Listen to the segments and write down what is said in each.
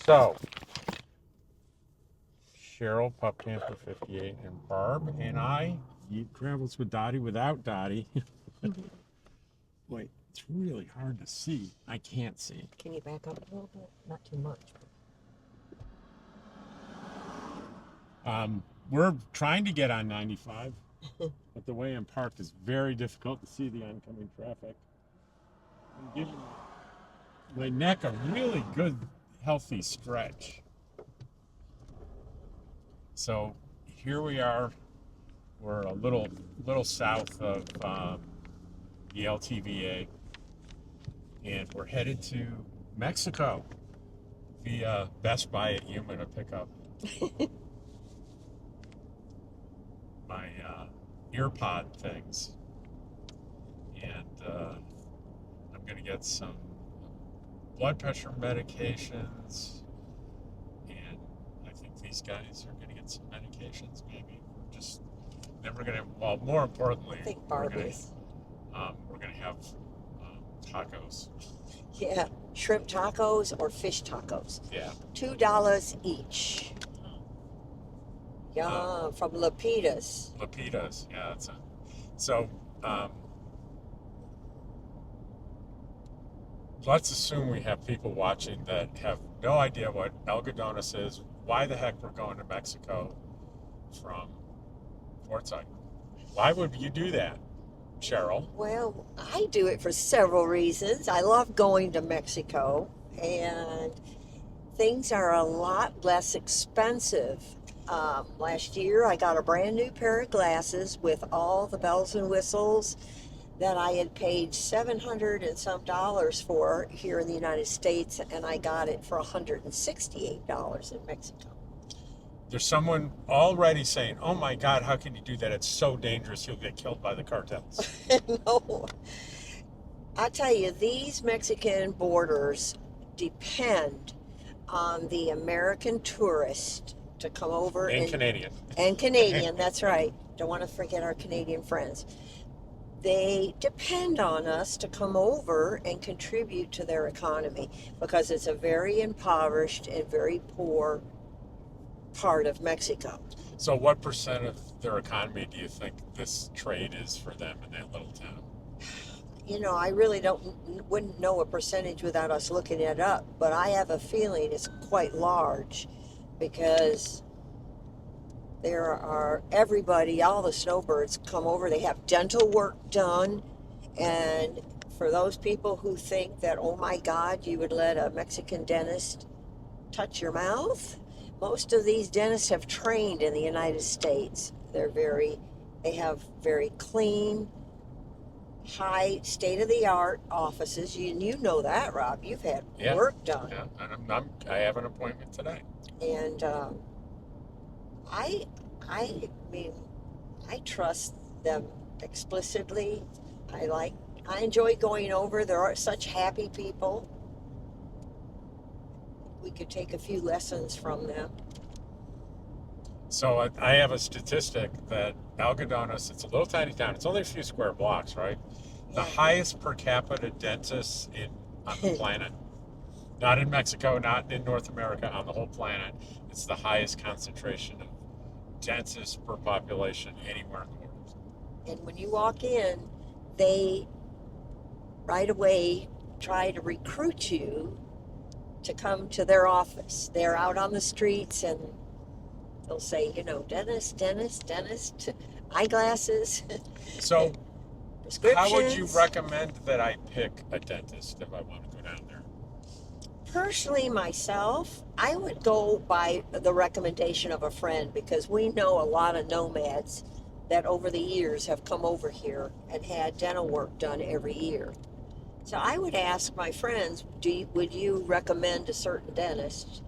So, Cheryl, Pup Camper 58, and Barb, and I, he travels with Dottie without Dottie. Wait, it's really hard to see. I can't see. Can you back up a little bit? Not too much. We're trying to get on 95, but the way I'm parked is very difficult to see the oncoming traffic. I'm giving my neck a really good, healthy stretch. So here we are. We're a little south of the LTVA, and we're headed to Mexico via Best Buy at Yuma to pick up my earpod things, and I'm going to get some blood pressure medications, and I think these guys are going to get some medications maybe. Then we're going to, well, more importantly, I think Barb is. We're going to have tacos. Yeah, shrimp tacos or fish tacos. Yeah. $2 each. Yeah, from Lapitas. Lapitas, yeah, that's it. So, let's assume we have people watching that have no idea what Algodones is, why the heck we're going to Mexico from Quartzsite. Why would you do that, Cheryl? Well, I do it for several reasons. I love going to Mexico, and things are a lot less expensive. Last year, I got a brand new pair of glasses with all the bells and whistles that I had paid $700 and some for here in the United States, and I got it for $168 in Mexico. There's someone already saying, "Oh my God, how can you do that? It's so dangerous. You'll get killed by the cartels." No, I tell you, these Mexican borders depend on the American tourist to come over and Canadian. And Canadian, that's right. Don't want to forget our Canadian friends. They depend on us to come over and contribute to their economy because it's a very impoverished and very poor part of Mexico. So what percent of their economy do you think this trade is for them in that little town? You know, I really wouldn't know a percentage without us looking it up, but I have a feeling it's quite large because there are everybody, all the snowbirds come over. They have dental work done, and for those people who think that, oh my God, you would let a Mexican dentist touch your mouth, most of these dentists have trained in the United States. They have very clean, high state-of-the-art offices. You know that, Rob. You've had work done. Yeah, and I have an appointment today. And I mean, I trust them explicitly. I enjoy going over. There are such happy people. We could take a few lessons from them. So I have a statistic that Algodones, it's a little tiny town. It's only a few square blocks, right? Yeah. The highest per capita dentists on the planet. Not in Mexico, not in North America, on the whole planet. It's the highest concentration of dentists per population anywhere in the world. And when you walk in, they right away try to recruit you to come to their office. They're out on the streets and they'll say, you know, dentist, eyeglasses. So prescriptions. How would you recommend that I pick a dentist if I want to go down there? Personally, myself, I would go by the recommendation of a friend because we know a lot of nomads that over the years have come over here and had dental work done every year. So I would ask my friends, would you recommend a certain dentist?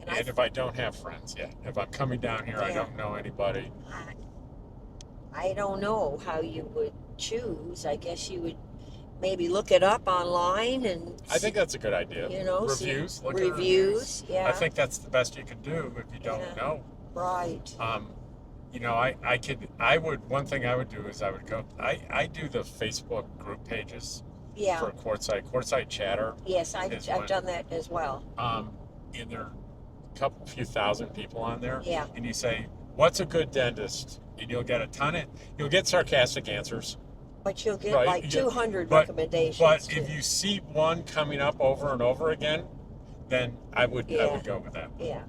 And if I don't have friends yet, if I'm coming down here, I don't know anybody. I don't know how you would choose. I guess you would maybe look it up online and I think that's a good idea. You know, reviews. Look at reviews. Yeah. I think that's the best you can do if you don't know. Right. You know, one thing I would do is I do the Facebook group pages for Quartzsite Chatter. Yes, I've done that as well. and there are few thousand people on there, Yeah. and you say, "What's a good dentist?" and you'll get sarcastic answers, But you'll get right? like 200 But recommendations too. if you see one coming up over and over again, then I would go with that. Yeah.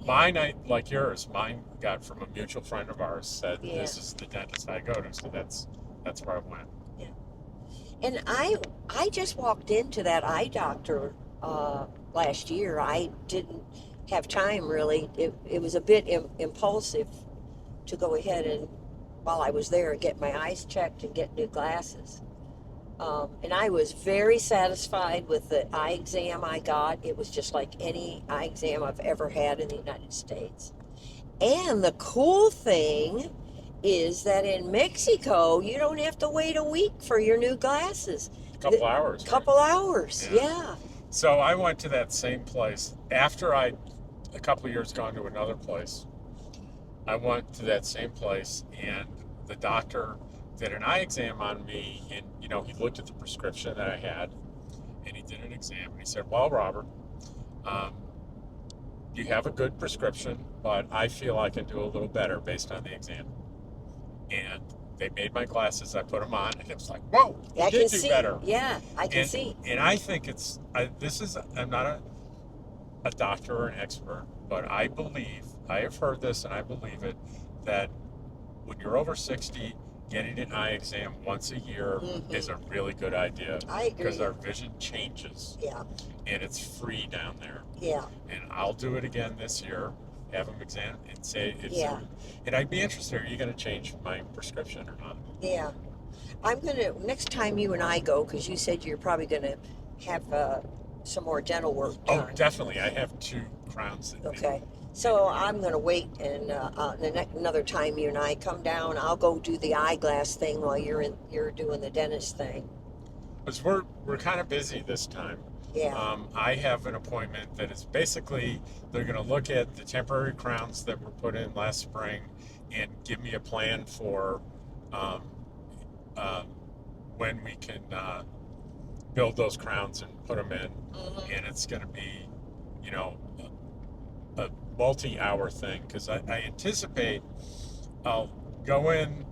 Mine, like yours, mine got from a mutual friend of ours. Said Yeah. this is the dentist I go to, so that's where I went. Yeah. And I just walked into that eye doctor last year. I didn't have time really. It was a bit impulsive to go ahead and while I was there get my eyes checked and get new glasses. And I was very satisfied with the eye exam I got. It was just like any eye exam I've ever had in the United States. And the cool thing is that in Mexico, you don't have to wait a week for your new glasses. A couple hours. Couple hours, yeah. So I went to that same place after a couple of years gone to another place. I went to that same place, and the doctor did an eye exam on me, and he looked at the prescription that I had, and he did an exam, and he said, "Well, Robert, you have a good prescription, but I feel I can do a little better based on the exam." And they made my glasses. I put them on, and it was like, "Whoa, you did do better." Yeah, I can see. And I think I'm not a doctor or an expert, but I have heard this, and I believe it, that when you're over 60, getting an eye exam once a year is a really good idea. I agree. Because our vision changes. Yeah. And it's free down there. Yeah. And I'll do it again this year, have them examine and say and I'd be interested, are you going to change my prescription or not? Yeah. Next time you and I go, because you said you're probably going to have some more dental work done. Oh, definitely. I have 2 crowns. Okay. So I'm going to wait, and another time you and I come down, I'll go do the eyeglass thing while you're doing the dentist thing. Because we're kind of busy this time. Yeah. I have an appointment that is basically, they're going to look at the temporary crowns that were put in last spring and give me a plan for when we can build those crowns and put them in. And it's going to be, a multi-hour thing, because I anticipate I'll go in,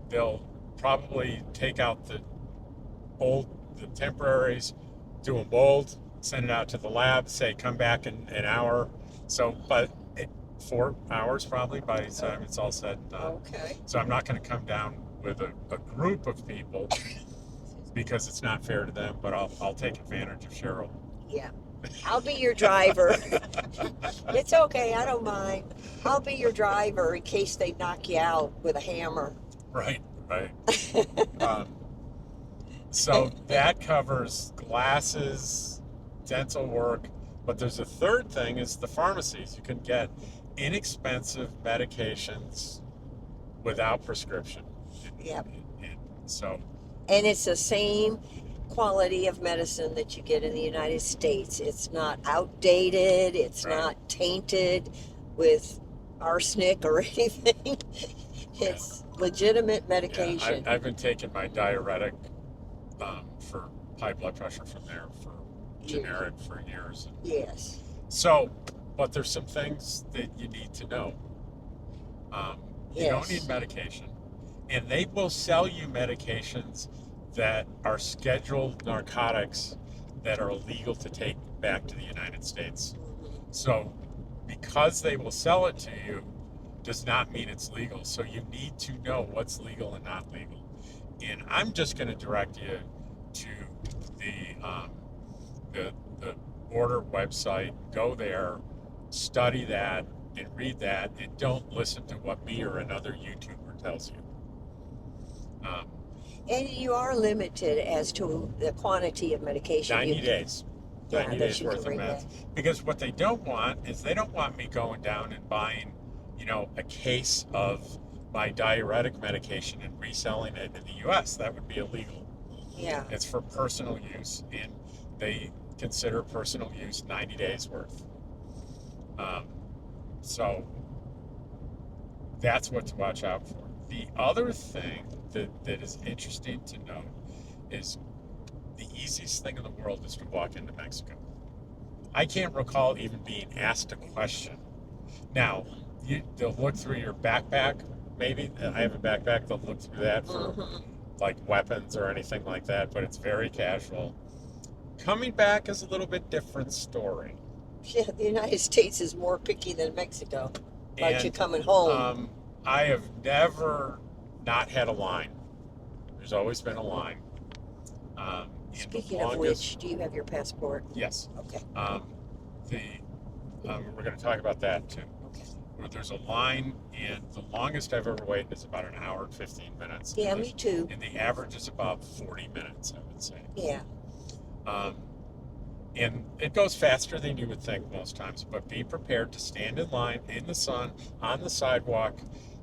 they'll probably take out the temporaries, do a mold, send it out to the lab, say come back in an hour. So, but 4 hours probably by the time it's all said and done. Okay. So I'm not going to come down with a group of people because it's not fair to them, but I'll take advantage of Cheryl. Yeah. I'll be your driver. It's okay, I don't mind. I'll be your driver in case they knock you out with a hammer. Right. So that covers glasses, dental work, but there's a third thing, is the pharmacies. You can get inexpensive medications without prescription. Yep. And it's the same quality of medicine that you get in the United States. It's not outdated. It's not tainted with arsenic or anything. It's legitimate medication. I've been taking my diuretic for high blood pressure from there for generic for years. Yes. So, but there's some things that you need to know. You don't need medication, and they will sell you medications that are scheduled narcotics that are illegal to take back to the United States. So because they will sell it to you does not mean it's legal. So you need to know what's legal and not legal. And I'm just going to direct you to the border website. Go there, study that, and read that, and don't listen to what me or another YouTuber tells you. And you are limited as to the quantity of medication. 90 days. 90 days worth of meds. That. Because what they don't want is they don't want me going down and buying, a case of my diuretic medication and reselling it in the U.S. That would be illegal. Yeah. It's for personal use, and they consider personal use 90 days worth. So that's what to watch out for. The other thing that is interesting to note is the easiest thing in the world is to walk into Mexico. I can't recall even being asked a question. Now, they'll look through your backpack. Maybe I have a backpack. They'll look through that for like weapons or anything like that, but it's very casual. Coming back is a little bit different story. Yeah, the United States is more picky than Mexico about you And coming home. I have never not had a line. There's always been a line. Speaking of which, do you have your passport? Yes. Okay. We're going to talk about that too. Okay. Where there's a line, and the longest I've ever waited is about an hour and 15 minutes. Yeah, me too. And the average is about 40 minutes, I would say. Yeah. And it goes faster than you would think most times, but be prepared to stand in line in the sun, on the sidewalk.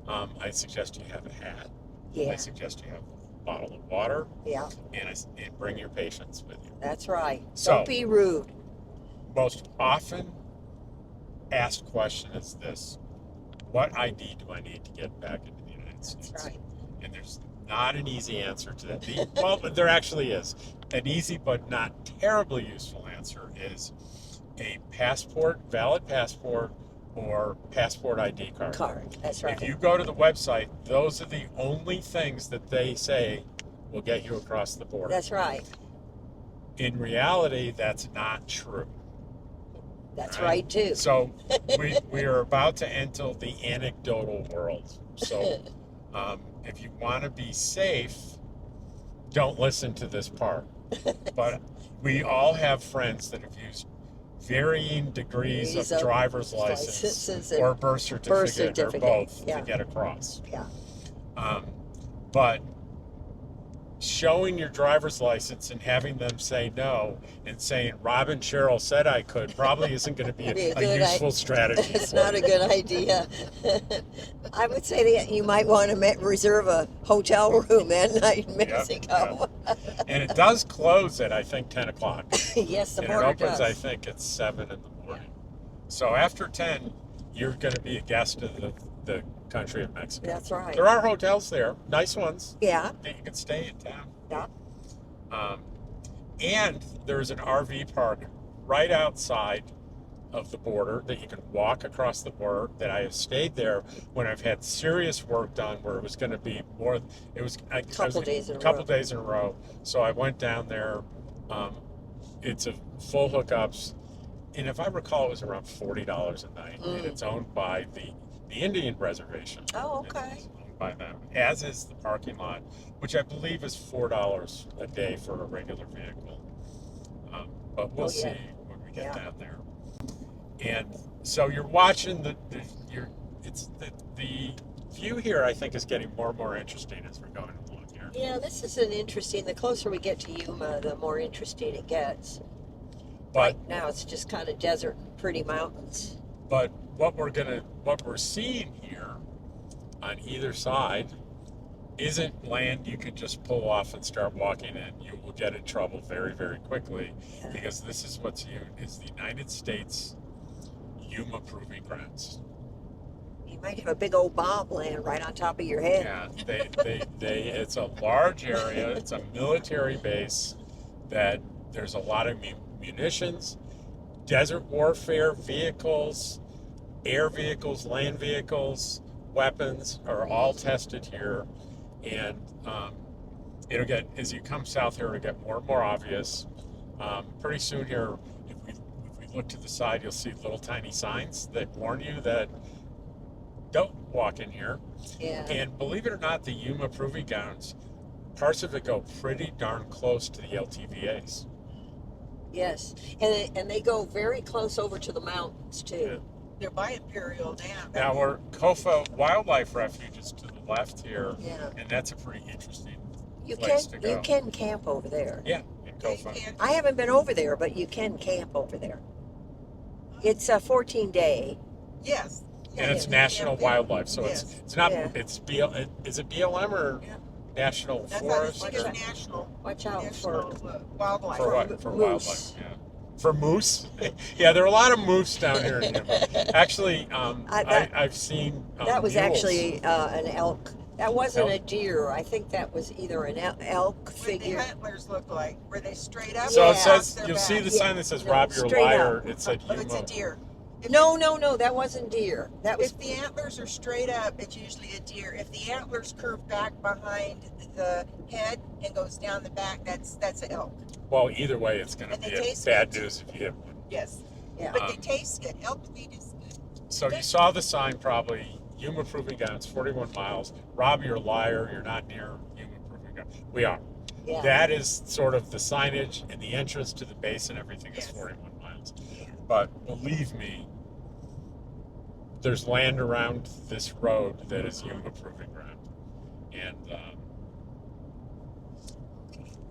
I suggest you have a hat. Yeah. I suggest you have a bottle of water. Yeah. And bring your patients with you. That's right. So, don't be rude. Most often asked question is this: what ID do I need to get back into the United States? That's right. And there's not an easy answer to that. Well, there actually is. An easy but not terribly useful answer is a passport, valid passport, or passport ID card. That's right. If you go to the website, those are the only things that they say will get you across the border. That's right. In reality, that's not true. That's right too. So we are about to enter the anecdotal world. So if you want to be safe, don't listen to this part. But we all have friends that have used varying degrees of driver's license or birth certificate or both to get across. Yeah. But showing your driver's license and having them say no and saying Robin Cheryl said I could probably isn't going to be a useful strategy. It's not a good idea. I would say that you might want to reserve a hotel room that night in Mexico. Yep. And it does close at I think 10 o'clock. Yes, the and border it opens does. I think at 7 in the morning. So after 10, you're going to be a guest of the country of Mexico. That's right. There are hotels there, nice ones. Yeah. That you can stay in town. Yeah. And there's an RV park right outside of the border that you can walk across the border. That I have stayed there when I've had serious work done where it was going to be more. It was a couple days in a row. So I went down there. It's a full hookups, and if I recall, it was around $40 a night, and it's owned by the Indian reservation. Oh, okay. It's owned by them, as is the parking lot, which I believe is $4 a day for a regular vehicle. But we'll see when we get down there. And so you're watching the view here. I think is getting more and more interesting as we're going along here. Yeah, this is an interesting. The closer we get to Yuma, the more interesting it gets. But right now it's just kind of desert and pretty mountains. But what we're seeing here on either side isn't land you can just pull off and start walking in. You will get in trouble very, very quickly because this is is the United States Yuma Proving Grounds. You might have a big old bomb land right on top of your head. Yeah, it's a large area. It's a military base that there's a lot of munitions, desert warfare vehicles, air vehicles, land vehicles, weapons are all tested here. And it'll get, as you come south here, it'll get more and more obvious. Pretty soon here, if we look to the side, you'll see little tiny signs that warn you that don't walk in here. Yeah. And believe it or not, the Yuma Proving Grounds, parts of it go pretty darn close to the LTVAs. Yes, and they go very close over to the mountains too. Yeah. They're by Imperial Dam. Now we're Kofa Wildlife Refuge is to the left here, and that's a pretty interesting you place to go. You can camp over there. Yeah, in Kofa. I haven't been over there, but you can camp over there. It's a 14-day. Yes. And it's national wildlife, so it's not it's is it BLM or national forest? It's national. Watch out national, for wildlife. For what? For moose. wildlife, yeah. For moose? Yeah, there are a lot of moose down here in Yuma. Actually, I've seen that was mules. actually an elk That wasn't a Elk. deer. I think that was either an elk What the figure. antlers look like? Were they straight up? So Yeah. it says, Their you'll see back? the Yeah. sign that says No, "Rob, you're a straight liar." up. It said Oh, it's a Yuma. deer. If No, it's- no, that wasn't deer. That was If the antlers are straight up, it's usually a deer. If the antlers curve back behind the head and goes down the back, that's an elk. Well, either way, it's going to And they be taste bad good. news if you hit one. Yes. yeah. But they taste good. Elk meat is good. So you saw the sign probably, Yuma Proving Grounds, 41 miles. Rob, you're a liar. You're not near Yuma Proving Grounds. We are. Yeah. That is sort of the signage and the entrance to the base and everything is Yes. 41 miles. Yeah. But believe me, there's land around this road that is Yuma Proving Ground. And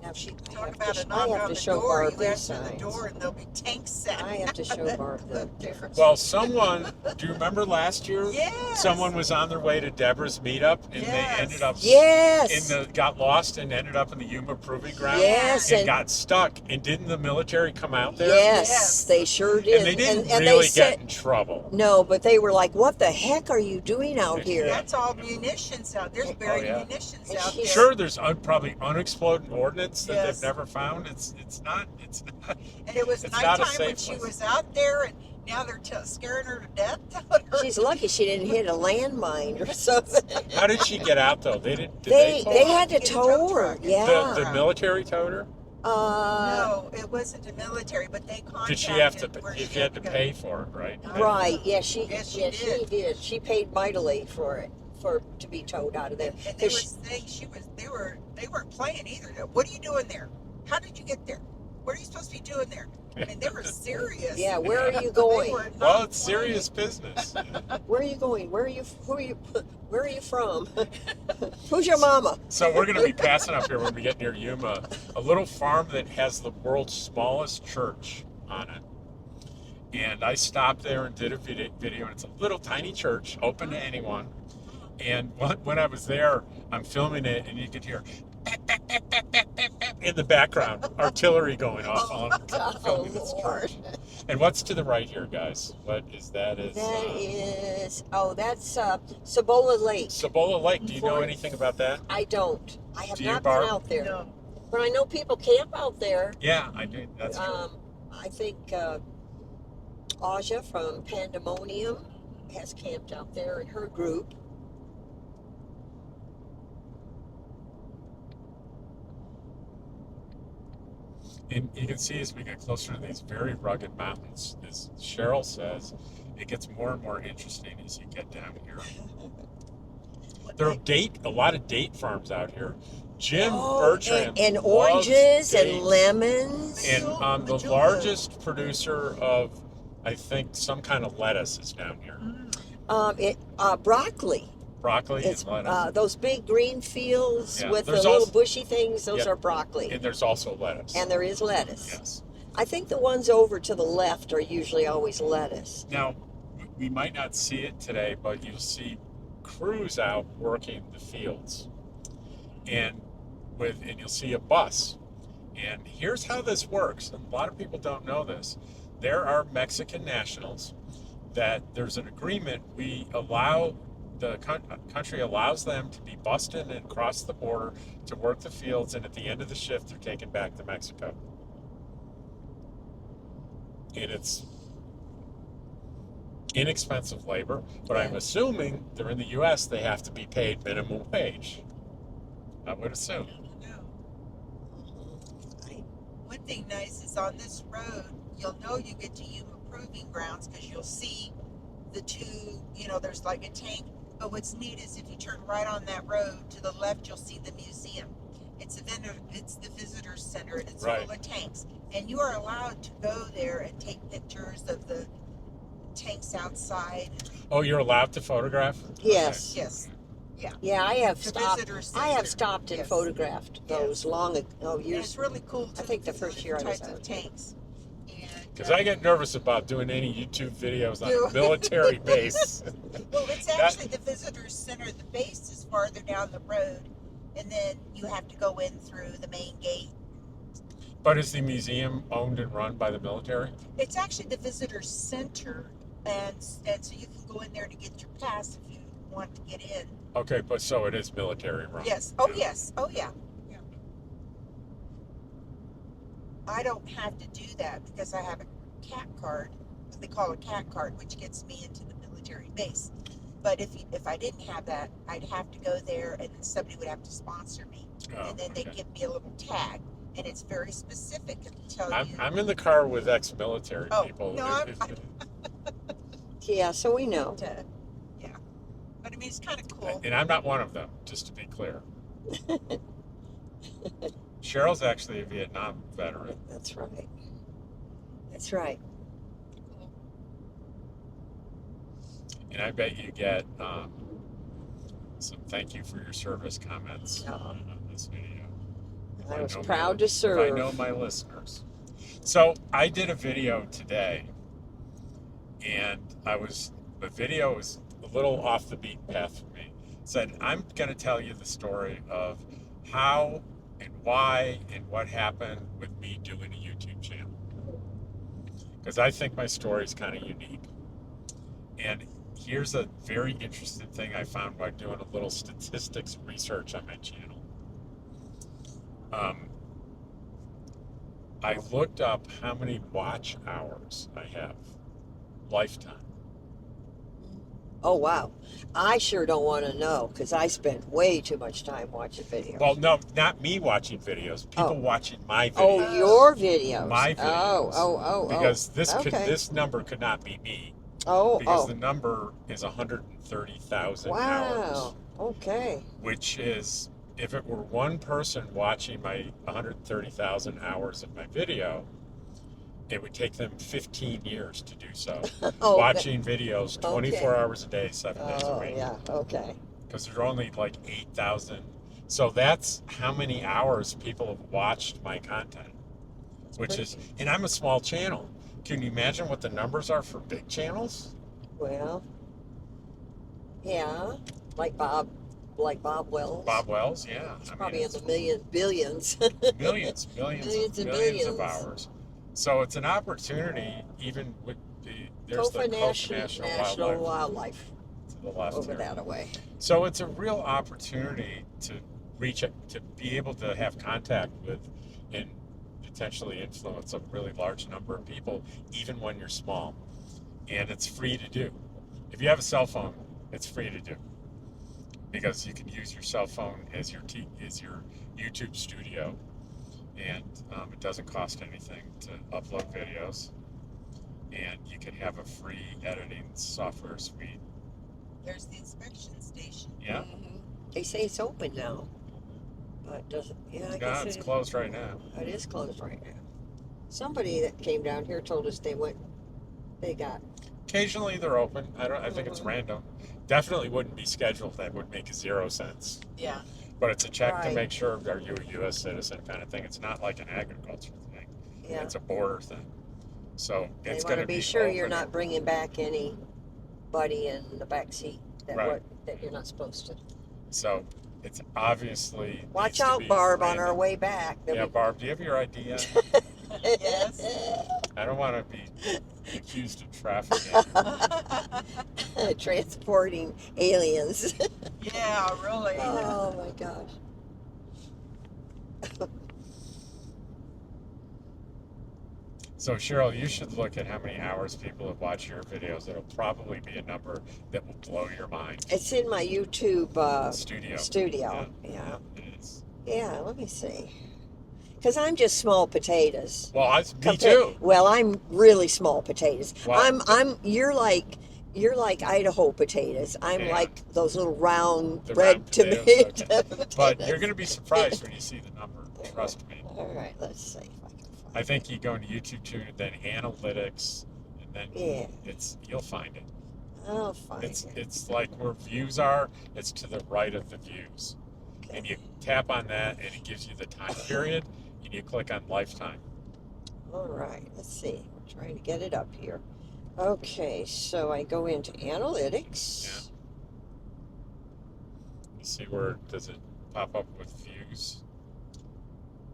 Now she. Talk about a I knock have on to the show door. Barb You these answer the signs. door and there'll be tanks set. I have to show Barb the difference. well, someone, do you remember last year? Yes. Someone was on their way to Deborah's meetup and Yes. they ended up Yes. got lost and ended up in the Yuma Proving Ground. Yes, And and got stuck. And didn't the military come out there? yes, Yes. they sure did. And they didn't and really they said get in trouble. no, but they were like, "What the heck are you doing out here?" That's all munitions out there. There's buried yeah. munitions And out she- there. Sure, there's probably unexploded ordnance that Yes. they've never found. It's not. And it was It's not a nighttime when safe she place. was out there, and now they're scaring her to death. Telling her She's lucky she didn't hit a landmine or something. How did she get out though? They didn't. Did They tow they her? had to Get a tow tow her. truck. Yeah. The military towed her. No, it wasn't the military, but they contacted. Did she have to? where She she had to go. pay for it, right? Right. Yeah, she Yes, she yeah, she did. did. She paid mightily for it to be towed out of there. And they were 'Cause saying they weren't playing either. What are you doing there? How did you get there? What are you supposed to be doing there? I mean, they were serious. yeah, where are you They going? were not Well, it's playing. serious business. Where are you going? Where are you from? Who's your mama? So we're going to be passing up here when we get near Yuma, a little farm that has the world's smallest church on it. And I stopped there and did a video, and it's a little tiny church, open to anyone. And when I was there, I'm filming it, and you could hear in the background artillery going off on filming this Lord. church. And what's to the right here, guys? What is that? That's Cibola Lake. Cibola Lake. Do you know anything about that? I don't. I have Do you, not Barb? been out there. No. But I know people camp out there. Yeah, I do. That's true. I think Aja from Pandemonium has camped out there in her group. And you can see as we get closer to these very rugged mountains, as Cheryl says, it gets more and more interesting as you get down here. There are a lot of date farms out here. Jim Bertrand and loves oranges and dates. lemons. And the Majula. largest producer of, I think, some kind of lettuce is down here. Broccoli. Broccoli It's and lettuce. those big green fields Yeah, with the there's little also- bushy things. Those Yeah. are broccoli. And there's also lettuce. And there is lettuce. Yes. I think the ones over to the left are usually always lettuce. Now, we might not see it today, but you'll see crews out working the fields, and you'll see a bus. And here's how this works. And a lot of people don't know this. There are Mexican nationals that there's an agreement. We allow the country allows them to be bussed in and cross the border to work the fields, and at the end of the shift, they're taken back to Mexico. And it's inexpensive labor, but I'm assuming they're in the U.S. They have to be paid minimum wage. I would assume. One thing nice is on this road, you'll know you get to Yuma Proving Grounds because you'll see the two, there's like a tank. But what's neat is if you turn right on that road to the left, you'll see the museum. It's the visitor center, and it's Right. full of tanks. And you are allowed to go there and take pictures of the tanks outside. Oh, you're allowed to photograph? Yes. Yes. Yeah, I have The stopped. visitor I have center. stopped and Yes. photographed those long ago. And Years. it's really cool too. I think the because first year I was types of out. tanks. Because I get nervous about doing any YouTube videos on You- a military base. Well, it's actually the visitor center. The base is farther down the road, and then you have to go in through the main gate. But is the museum owned and run by the military? It's actually the visitor center, and so you can go in there to get your pass if you want to get in. Okay, but so it is military run. Yes. Oh, yes. Oh, yeah. Yeah. I don't have to do that because I have a cat card, what they call a cat card, which gets me into the military base. But if I didn't have that, I'd have to go there, and then somebody would have to sponsor me, Oh, and then they okay. give me a little tag, and it's very specific. It'll tell you. I'm in the car with ex-military Oh, people. no, Yeah, so we know. Yeah, but I mean, it's kind of cool. And I'm not one of them, just to be clear. Cheryl's actually a Vietnam veteran. That's right. That's right. And I bet you get some thank you for your service comments Oh. on this video. If I was know proud my, to serve. If I know my listeners. So I did a video today, and the video was a little off the beaten path for me. It said, I'm going to tell you the story of how and why and what happened with me doing a YouTube channel. Because I think my story is kind of unique. And here's a very interesting thing I found by doing a little statistics research on my channel. I looked up how many watch hours I have, lifetime. Oh, wow. I sure don't want to know because I spend way too much time watching videos. Well, no, not me watching videos. People Oh. watching my videos. Oh, your videos. My videos. Oh. Because okay. this number could not be me. Oh, Because the number is 130,000 hours. Wow. Okay. Which is, if it were one person watching my 130,000 hours of my video, it would take them 15 years to do so. Oh, Watching videos 24 okay. hours a day, 7 days a Oh, week. yeah. Okay. Because there's only like 8,000. So that's how many hours people have watched my content. Which is, and I'm a small channel. Can you imagine what the numbers are for big channels? Well, yeah. Like Bob Wells. Bob Wells, yeah. It's I mean, probably in it's the billions. millions Millions and of billions. hours. So it's an opportunity, even with there's the Kofa National Wildlife Wildlife to the left over here. that away. So it's a real opportunity to to be able to have contact with and potentially influence a really large number of people, even when you're small. And it's free to do. If you have a cell phone, it's free to do. Because you can use your cell phone as your YouTube studio, and it doesn't cost anything to upload videos, and you can have a free editing software suite. There's the inspection station. Yeah. Mhm. They say it's open now, but doesn't. Yeah, I guess It's closed right now. It is closed right now. Somebody that came down here told us they got. Occasionally they're open. I think it's random. Definitely wouldn't be scheduled. That would make 0 sense. Yeah. But it's a check to Right. make sure, are you a U.S. citizen kind of thing. It's not like an agriculture thing. Yeah. It's a border thing. So They it's want going to to be sure you're open. not bringing back anybody in the back seat Right. that you're not supposed to. So it's obviously. Watch needs to out, be Barb, on random. our way back. Yeah, Barb, do you have your idea? Yes. I don't want to be accused of trafficking. Transporting aliens. Yeah, really. Oh my gosh. So Cheryl, you should look at how many hours people have watched your videos. It'll probably be a number that will blow your mind. It's in my YouTube Studio. Yeah. It is. Yeah, let me see. Because I'm just small potatoes. Well, me too. Well, I'm really small potatoes. Well, You're like Idaho potatoes. I'm Yeah. like those little round The red round potatoes, tomato okay. potatoes. But you're going to be surprised when you see the number. Trust me. All right, let's see if I can find I think you go into YouTube too, then analytics, and then Yeah. you'll find it. I'll find it. It's like where views are. It's to the right of the views, and you tap on that, and it gives you the time period, and you click on lifetime. All right, let's see. We're trying to get it up here. Okay, so I go into analytics. Yeah. You see where does it pop up with views?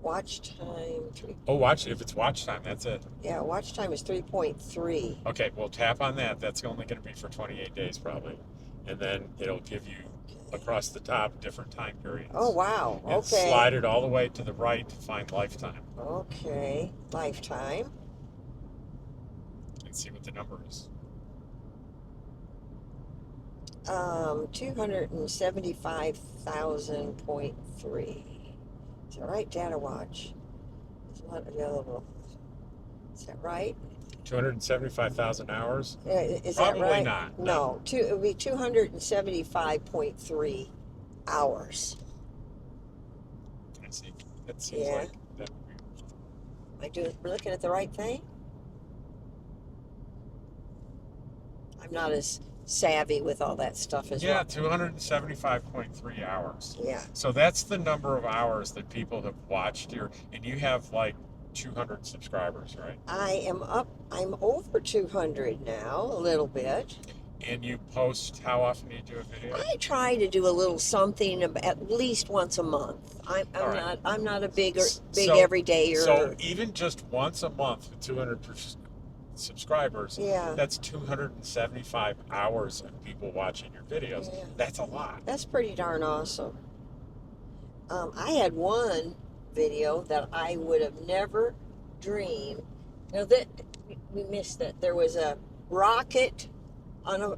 Watch time. Oh, watch if it's watch time. That's it. Yeah, watch time is 3.3. Okay, well tap on that. That's only going to be for 28 days probably, and then it'll give you across the top, different time periods. Oh, wow. And Okay. slide it all the way to the right to find lifetime Okay. Lifetime. and see what the number is. 275,000.3. Is that right? Data watch. It's not available. Is that right? 275,000 hours? Is Probably that right? not. No. It would be 275.3 hours. I see. That seems Yeah. like that would be. We're looking at the right thing? I'm not as savvy with all that stuff as Yeah, well. 275.3 hours. Yeah. So that's the number of hours that people have watched your, and you have like 200 subscribers, right? I'm over 200 now, a little bit. And you post, how often do you do a video? I try to do a little something at least once a month. I'm All right. not a big So- everydayer. So even just once a month with 200 subscribers, Yeah. that's 275 hours of people watching your videos. Yeah. That's a lot. That's pretty darn awesome. I had one video that I would have never dreamed. Now that we missed that there was a rocket on a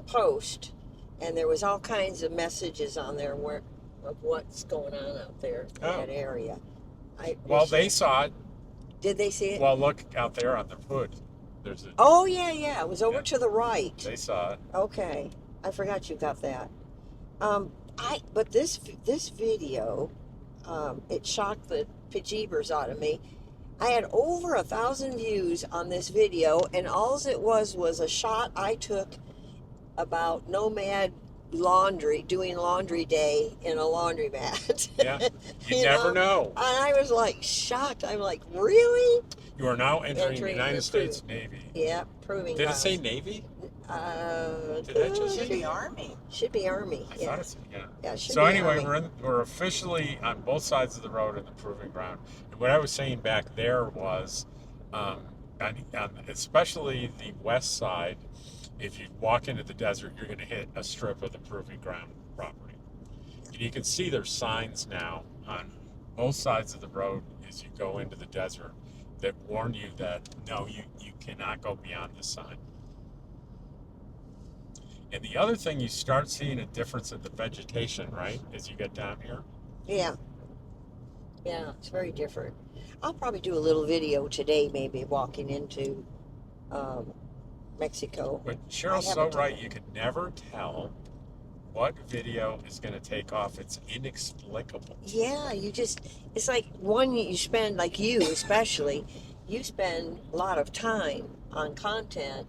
post, and there was all kinds of messages on there of what's going on out there in Oh. that area. Well, they saw it. Did they see it? Well, look out there on the hood. There's a. Oh yeah, it was over Yeah. to the right. They saw it. Okay, I forgot you got that. But this video, it shocked the bejeebers out of me. I had over 1,000 views on this video, and all it was a shot I took about nomad laundry, doing laundry day in a laundromat. Yeah. You never know. And I was like shocked. I'm like, really? You are now entering the Entering United the States Navy. Yeah, proving. Did it grounds. say Navy? Did I just Should be Army. Should be Army. I Yeah. thought it said, yeah. Yeah, it should So be anyway, Army. we're officially on both sides of the road in the proving ground. And what I was saying back there was, on especially the west side, if you walk into the desert, you're going to hit a strip of the proving ground property. And you can see there's signs now on both sides of the road as you go into the desert that warn you that, no, you cannot go beyond this sign. And the other thing, you start seeing a difference in the vegetation, right, as you get down here. Yeah. Yeah, it's very different. I'll probably do a little video today, maybe walking into Mexico. But I Cheryl's so haven't done right, it. you can never tell what video is going to take off. It's inexplicable. Yeah, it's like one you spend, like you especially, you spend a lot of time on content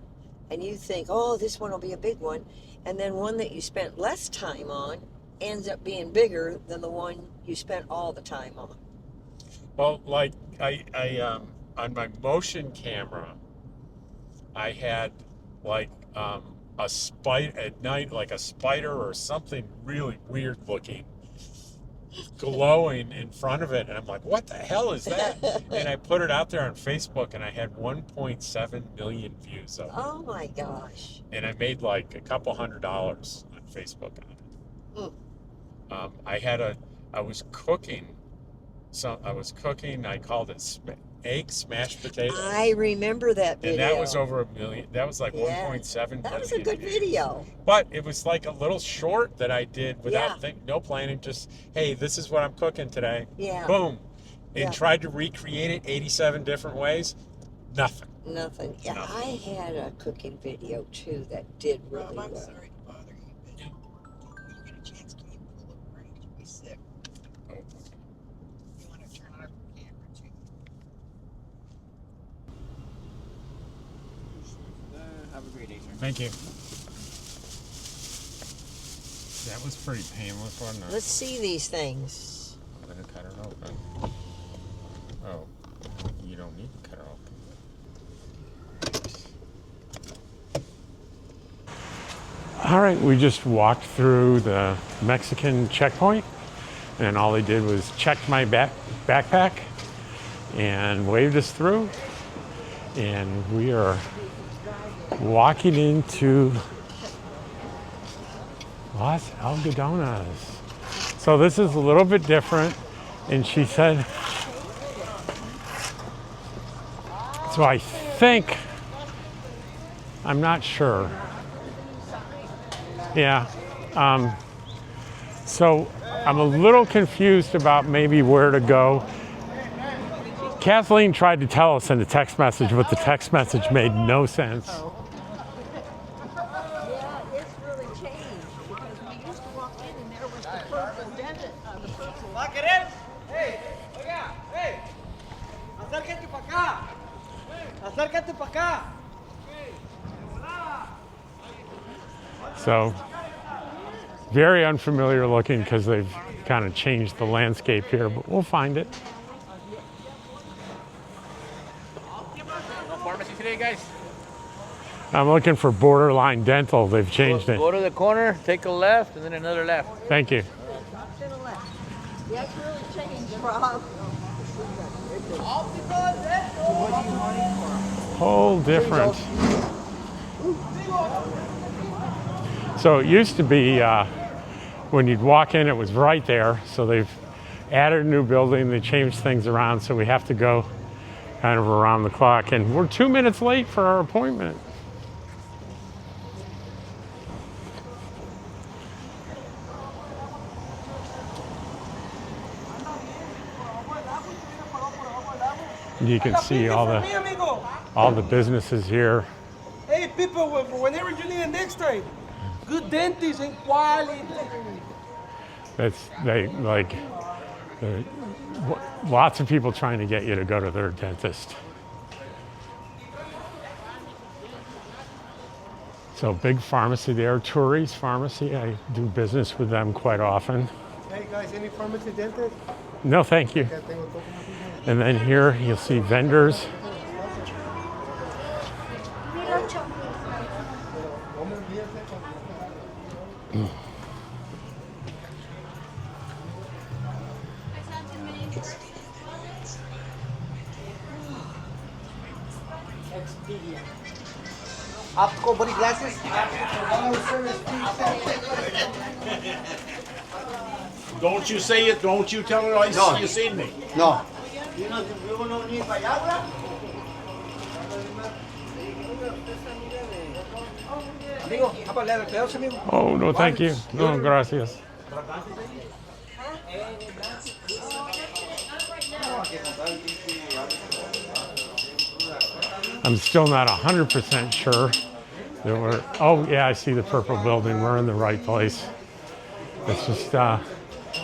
and you think, oh, this one will be a big one. And then one that you spent less time on ends up being bigger than the one you spent all the time on. Well, like I on my motion camera, I had like a spider at night, like a spider or something really weird looking, glowing in front of it, and I'm like, what the hell is that? And I put it out there on Facebook, and I had 1.7 million views of it. Oh my gosh. And I made like a couple $100 on Facebook on it. I was cooking. I called it egg smashed potatoes. I remember that video. And that was over 1 million. That was like Yeah. 1.7 million. That was a good views. video. But it was like a little short that I did without Yeah. no planning. Just, hey, this is what I'm cooking today. Yeah. Boom. And Yeah. tried to recreate it 87 different ways. Nothing. Nothing. Yeah, Nothing. I had a cooking video too that did really Rob, I'm well. sorry to bother you, but Yeah. when you get a chance, can you pull over and keep me sick? Oh, okay. You want to turn on your camera too? Have a great day, sir. Thank you. That was pretty painless, wasn't it? Let's see these things. I'm going to cut it open. Oh, you don't need to cut it open. All right, we just walked through the Mexican checkpoint, and all they did was check my backpack and waved us through. And we are walking into Los Algodones. So this is a little bit different. And she said, so I think, I'm not sure. Yeah. So I'm a little confused about maybe where to go. Kathleen tried to tell us in the text message, but the text message made no sense. Yeah, it's really changed because we used to walk in and there was the purple dentist, the purple. Hey, oiga, hey, acércate para acá, acércate para acá. So very unfamiliar looking because they've kind of changed the landscape here, but we'll find it. No pharmacy today, guys. I'm looking for Borderline Dental. They've changed it. Go to the corner, take a left, and then another left. Thank you. To the left. Yeah, it's really changed, Rob. Whole different. So it used to be when you'd walk in, it was right there. So they've added a new building. They changed things around. So we have to go kind of around the clock. And we're 2 minutes late for our appointment. You can see all the businesses here. Hey, people, whenever you need an X-ray, good dentist and quality. Lots of people trying to get you to go to their dentist. So big pharmacy there, Turi's Pharmacy. I do business with them quite often. Hey guys, any pharmacy dentist? No, thank you. And then here you'll see vendors. आपको बड़ी glasses? Don't you say it, don't you tell her you seen me. No. Amigo, apa le pedazo, amigo? Oh, no, thank you. No, gracias. I'm still not 100% sure that we're, oh yeah, I see the purple building. We're in the right place. It's just,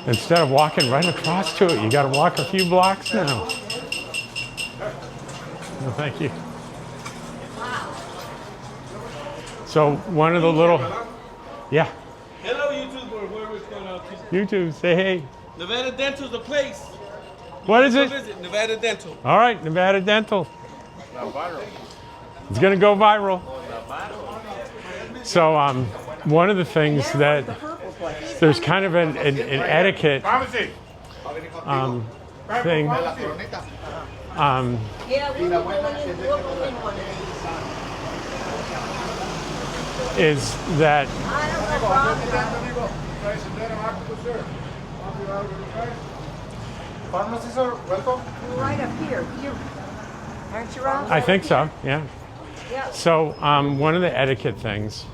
instead of walking right across to it, you got to walk a few blocks now. No, thank you. So one of the little, yeah. Hello, YouTube, or wherever it's going out. YouTube, say hey. Nevada Dental's the place. What is Go it? visit Nevada Dental. All right, Nevada Dental. It's gonna go viral. So one of the things that there's kind of an etiquette thing. Yeah, we'll go in one of these. Is that I don't know, Rob. Pharmacy, sir, welcome. You're right up here. Aren't you, Rob? I think so, yeah. Yeah. So one of the etiquette things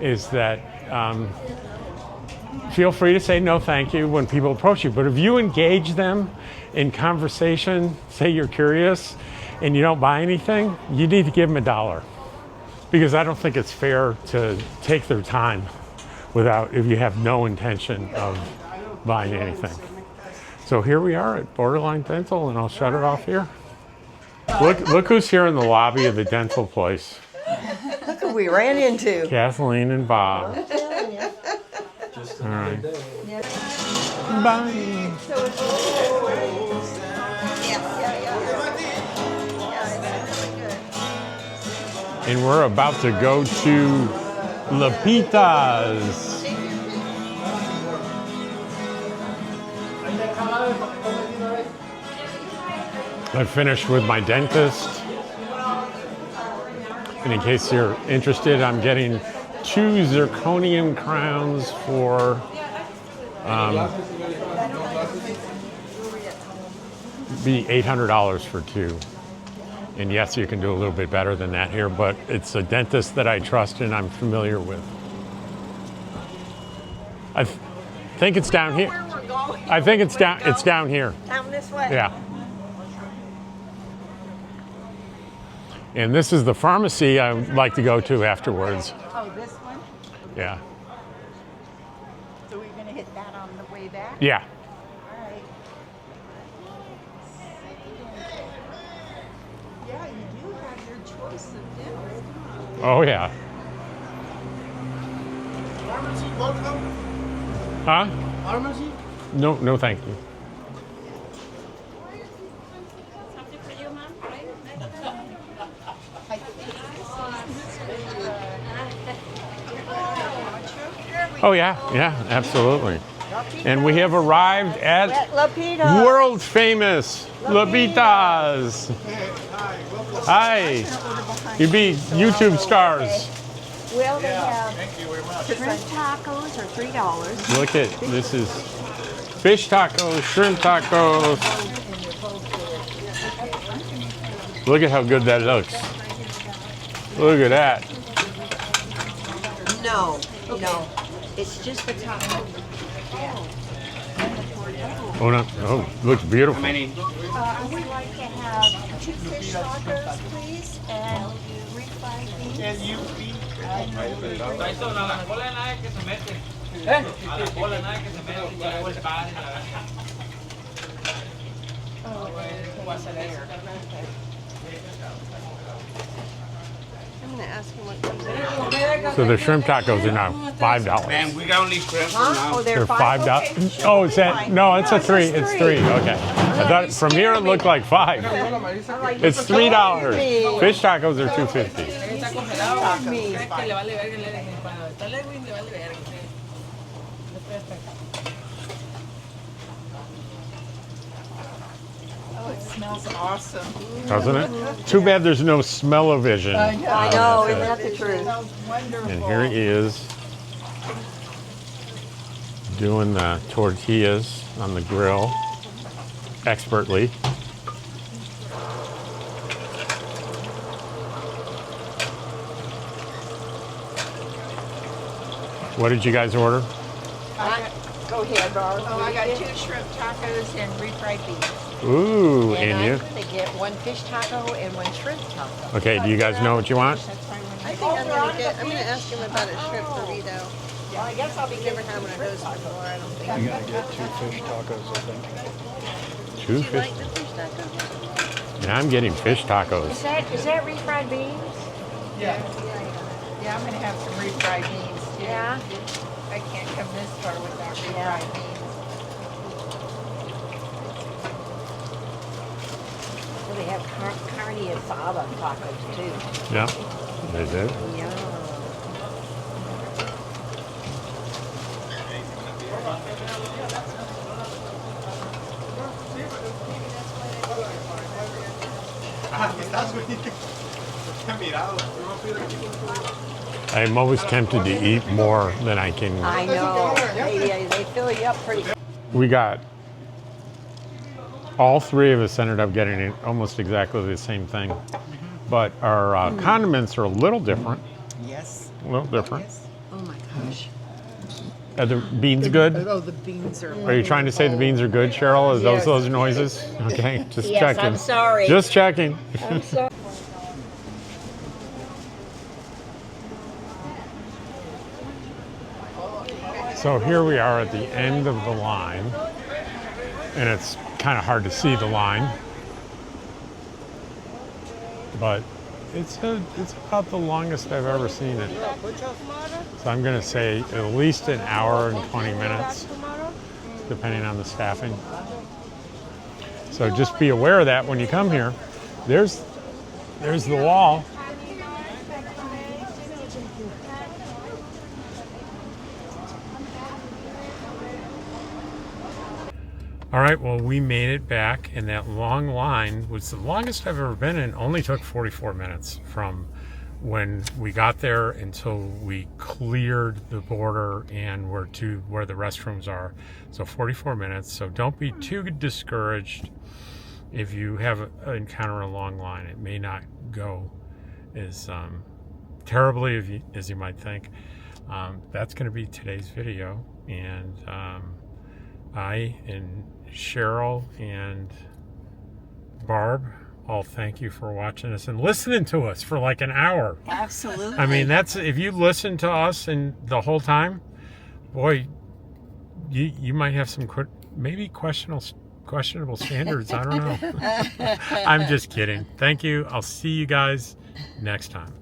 is that feel free to say no thank you when people approach you. But if you engage them in conversation, say you're curious, and you don't buy anything, you need to give them $1. Because I don't think it's fair to take their time if you have no intention of buying anything. So here we are at Borderline Dental, and I'll shut it off here. Look who's here in the lobby of the dental place. Look who we ran into. Kathleen and Bob. All right. Bye. So it's And we're about to go to Lapita's. I finished with my dentist. And in case you're interested, I'm getting 2 zirconium crowns for be $800 for 2. And yes, you can do a little bit better than that here, but it's a dentist that I trust and I'm familiar with. I think it's down here. Where we're going. I think it's down. It's down here. Down this way. Yeah. And this is the pharmacy I like to go to afterwards. Oh, this one? Yeah. So we're gonna hit that on the way back? Yeah. All right. Yeah, you do have your choice of dentist. Oh yeah. Pharmacy, welcome. Huh? Pharmacy? No, no, thank you. Oh yeah, yeah, absolutely. And we have arrived at Lapita. world famous Lapitas. Hi. You be YouTube stars. Well, they have shrimp tacos are $3. Look at this is fish tacos, shrimp tacos. Look at how good that looks. Look at that. No, no. It's just the top. Oh no! Oh, looks beautiful. I would like to have 2 fish tacos, please, and refried beans. And you be I'm gonna ask him what comes in. So the shrimp tacos are now $5. Man, we got only shrimp Huh? now. Oh, They're they're $5. Okay. Oh, is that no? It's a 3. It's 3. Okay. I thought from here it looked like 5. It's $3. Fish tacos are $2.50. Me. Oh, it smells awesome. Doesn't it? Too bad there's no smell-o-vision. I know, isn't that the truth? Smells wonderful. And here he is doing the tortillas on the grill expertly. What did you guys order? Go ahead, Barb. Oh, I got 2 shrimp tacos and refried beans. Ooh, And and I'm you? gonna get 1 fish taco and 1 shrimp taco. Okay, do you guys know what you want? That's fine. I think I'm gonna ask him about a shrimp burrito. Well, I guess I'll be Never had one of those before, I don't think. I'm gonna get 2 fish tacos, I think. 2 Do you fish. like the fish tacos? And I'm getting fish tacos. Is that refried beans? Yeah. Yeah, I'm gonna have some refried beans too. Yeah. I can't come this far without refried beans. Well, they have carne asada tacos too. Yeah, they do. Yeah. I'm always tempted to eat more than I can. I know. They fill you up pretty good. We got all 3 of us ended up getting almost exactly the same thing, but our condiments are a little different. Yes. A little different. Oh my gosh. Are the beans good? Oh, the beans are. Are you trying to say the beans are good, Cheryl? Is those noises? Okay, just Yes, checking. I'm sorry. Just checking. I'm sorry. So here we are at the end of the line, and it's kind of hard to see the line, but it's about the longest I've ever seen it. So I'm going to say at least an hour and 20 minutes, depending on the staffing. So just be aware of that when you come here. There's the wall. All right, well, we made it back, and that long line was the longest I've ever been in. Only took 44 minutes from when we got there until we cleared the border and were to where the restrooms are. So 44 minutes. So don't be too discouraged if you have encounter a long line. It may not go as terribly as you might think. That's going to be today's video, and I and Cheryl and Barb all thank you for watching us and listening to us for like an hour. Absolutely. I mean, that's, if you listen to us and the whole time, boy, you might have some maybe questionable standards. I don't know. I'm just kidding. Thank you. I'll see you guys next time.